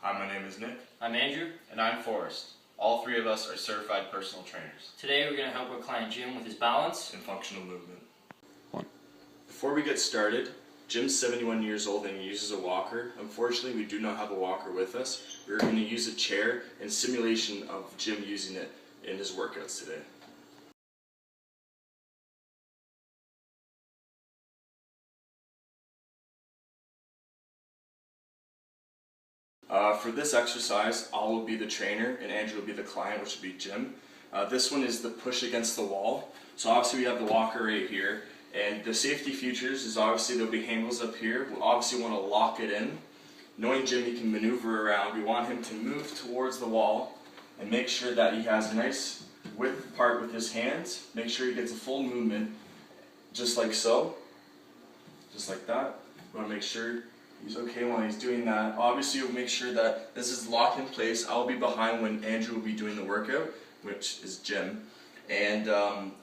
Hi, my name is Nick. I'm Andrew. And I'm Forrest. All three of us are certified personal trainers. Today we're going to help our client Jim with his balance and functional movement. Before we get started, Jim's 71 years old and he uses a walker. Unfortunately, we do not have a walker with us. We're going to use a chair in simulation of Jim using it in his workouts today. For this exercise, I will be the trainer and Andrew will be the client, which will be Jim. This one is the push against the wall. So obviously we have the walker right here, and the safety features is obviously there'll be handles up here. We'll obviously want to lock it in. Knowing Jim, he can maneuver around. We want him to move towards the wall and make sure that he has a nice width apart with his hands. Make sure he gets a full movement, just like so, just like that. We want to make sure he's okay while he's doing that. Obviously, we'll make sure that this is locked in place. I'll be behind when Andrew will be doing the workout, which is Jim. And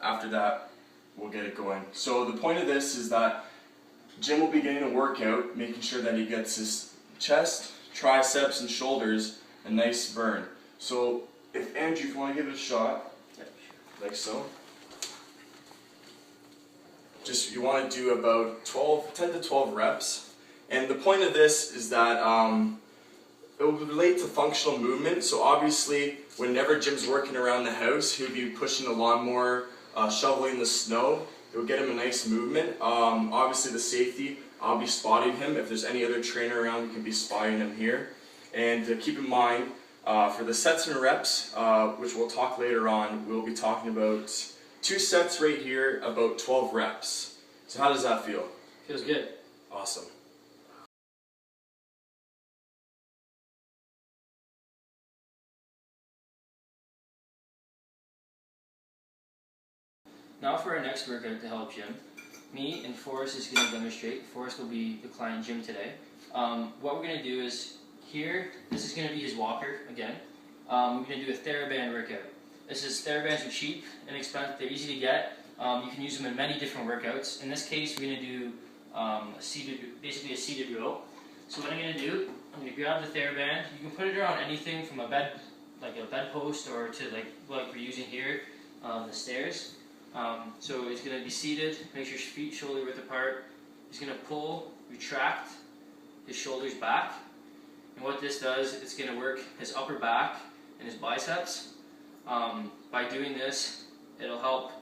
after that, we'll get it going. So the point of this is that Jim will be getting a workout, making sure that he gets his chest, triceps, and shoulders a nice burn. So if Andrew, if you want to give it a shot, like so. You want to do about 10 to 12 reps. And the point of this is that it will relate to functional movement. So obviously, whenever Jim's working around the house, he'll be pushing the lawnmower, shoveling the snow. It will get him a nice movement. Obviously the safety, I'll be spotting him. If there's any other trainer around, we can be spotting him here. And keep in mind, for the sets and reps, which we'll talk later on, we'll be talking about 2 sets right here, about 12 reps. So how does that feel? feels good. Awesome. Now for our next workout to help Jim. Me and Forrest is going to demonstrate. Forrest will be the client Jim today. What we're going to do is here, this is going to be his walker again. We're going to do a TheraBand workout. TheraBands are cheap, inexpensive, they're easy to get. You can use them in many different workouts. In this case, we're going to do basically a seated row. So what I'm going to do, I'm going to grab the TheraBand. You can put it around anything from a bed, like a bedpost, or to like we're using here, the stairs. So he's going to be seated, make sure his feet shoulder width apart. He's going to pull, retract his shoulders back. And what this does, it's going to work his upper back and his biceps. By doing this, it'll help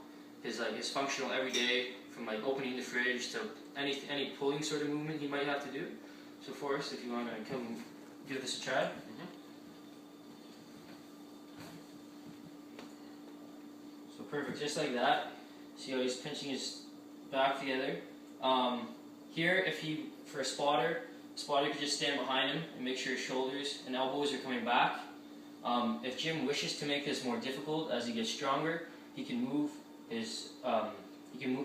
his functional everyday, from like opening the fridge to any pulling sort of movement he might have to do. So Forrest, if you want to come give this a try. So perfect, just like that. See how he's pinching his back together. Here, for a spotter could just stand behind him and make sure his shoulders and elbows are coming back. If Jim wishes to make this more difficult as he gets stronger, he can move his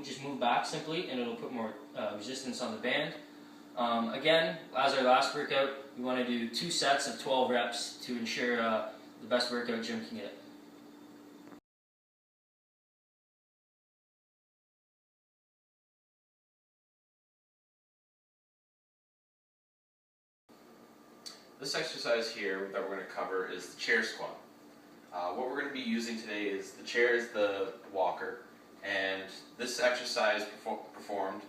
just move back simply, and it'll put more resistance on the band. Again, as our last workout, we want to do 2 sets of 12 reps to ensure the best workout Jim can get. This exercise here that we're going to cover is the chair squat. What we're going to be using today is the chair is the walker, and this exercise performed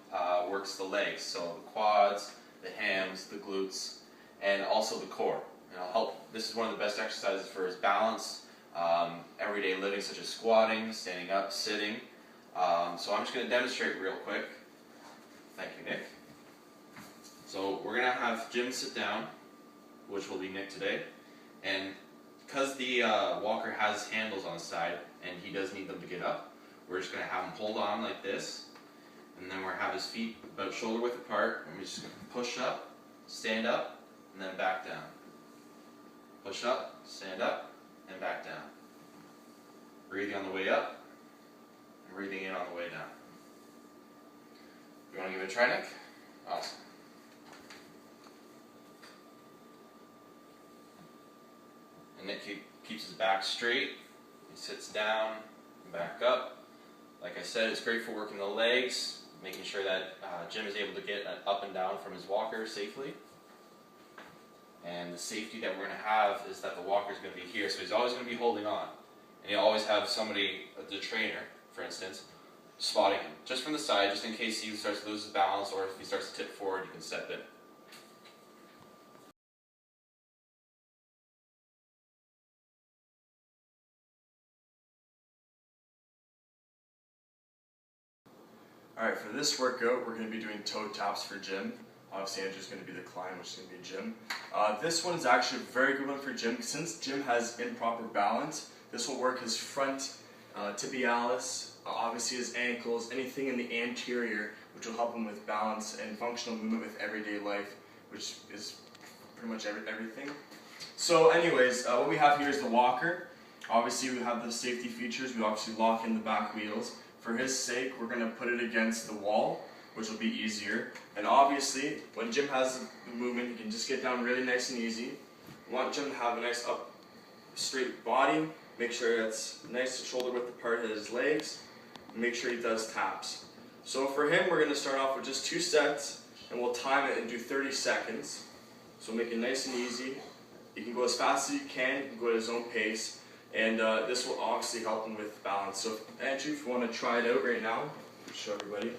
works the legs, so the quads, the hams, the glutes, and also the core. And it'll help. This is one of the best exercises for his balance, everyday living, such as squatting, standing up, sitting. So I'm just going to demonstrate real quick. Thank you, Nick. So we're going to have Jim sit down, which will be Nick today, and because the walker has handles on the side and he does need them to get up, we're just going to have him hold on like this, and then we're going to have his feet about shoulder width apart, and we're just going to push up, stand up, and then back down. Push up, stand up, and back down. Breathing on the way up, and breathing in on the way down. You want to give it a try, Nick? Awesome. And Nick keeps his back straight, he sits down, and back up. Like I said, it's great for working the legs, making sure that Jim is able to get up and down from his walker safely. And the safety that we're going to have is that the walker is going to be here, so he's always going to be holding on. And you always have somebody, the trainer, for instance, spotting him just from the side, just in case he starts to lose his balance, or if he starts to tip forward, you can step in. Alright, for this workout, we're going to be doing toe taps for Jim. Obviously, Andrew's going to be the client, which is going to be Jim. This one is actually a very good one for Jim. Since Jim has improper balance, this will work his front tibialis, obviously his ankles, anything in the anterior, which will help him with balance and functional movement with everyday life, which is pretty much everything. So anyways, what we have here is the walker. Obviously, we have the safety features. We obviously lock in the back wheels. For his sake, we're going to put it against the wall, which will be easier. And obviously, when Jim has the movement, he can just get down really nice and easy. We want Jim to have a nice up, straight body. Make sure it's nice shoulder width apart at his legs. And make sure he does taps. So for him, we're going to start off with just 2 sets, and we'll time it and do 30 seconds. So make it nice and easy. You can go as fast as you can go at his own pace. And this will obviously help him with balance. So Andrew, if you want to try it out right now, show everybody.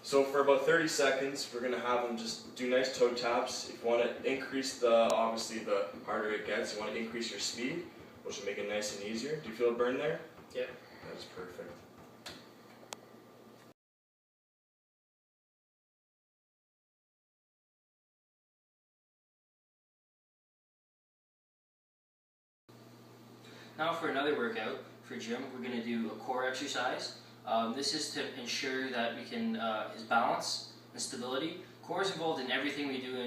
So for about 30 seconds, we're going to have him just do nice toe taps. If you want to increase obviously the harder it gets, you want to increase your speed, which will make it nice and easier. Do you feel a burn there? Yeah. That's perfect. Now for another workout for Jim, we're going to do a core exercise. This is to ensure that we can his balance and stability. Core is involved in everything we do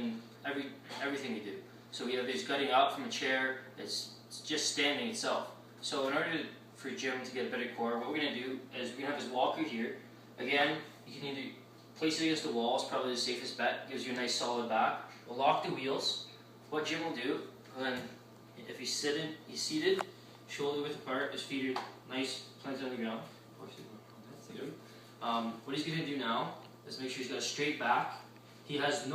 everything we do. So we have this getting up from a chair. It's just standing itself. So in order for Jim to get a better core, what we're going to do is we're going to have his walker here. Again, you can either place it against the wall. It's probably the safest bet. Gives you a nice solid back. We'll lock the wheels. What Jim will do, then if he's seated, shoulder width apart, his feet are nice, planted on the ground. What he's going to do now is make sure he's got a straight back. He has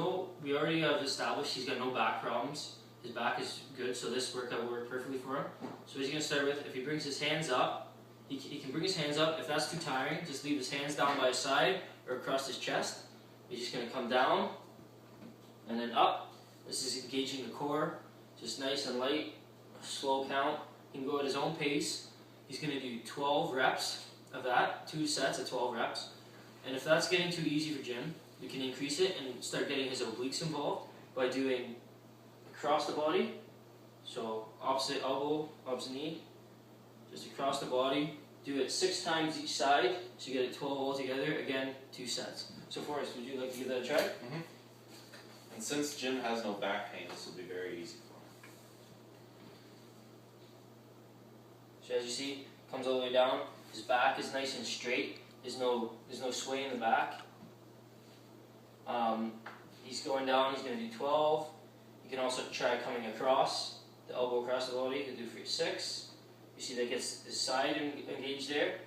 we already have established he's got no back problems. His back is good, so this workout will work perfectly for him. So he's going to start with, if he brings his hands up, he can bring his hands up. If that's too tiring, just leave his hands down by his side or across his chest. He's just going to come down and then up. This is engaging the core, just nice and light, slow count. He can go at his own pace. He's going to do 12 reps of that, 2 sets of 12 reps. And if that's getting too easy for Jim, we can increase it and start getting his obliques involved by doing across the body. So opposite elbow, opposite knee, just across the body. Do it 6 times each side, so you get it 12 altogether. Again, 2 sets. So Forrest, would you like to give that a try? Mm-hmm. And since Jim has no back pain, this will be very easy for him. So as you see, comes all the way down. His back is nice and straight. There's no sway in the back. He's going down. He's going to do 12. You can also try coming across the elbow across the body. You can do for 6. You see that gets his side engaged there.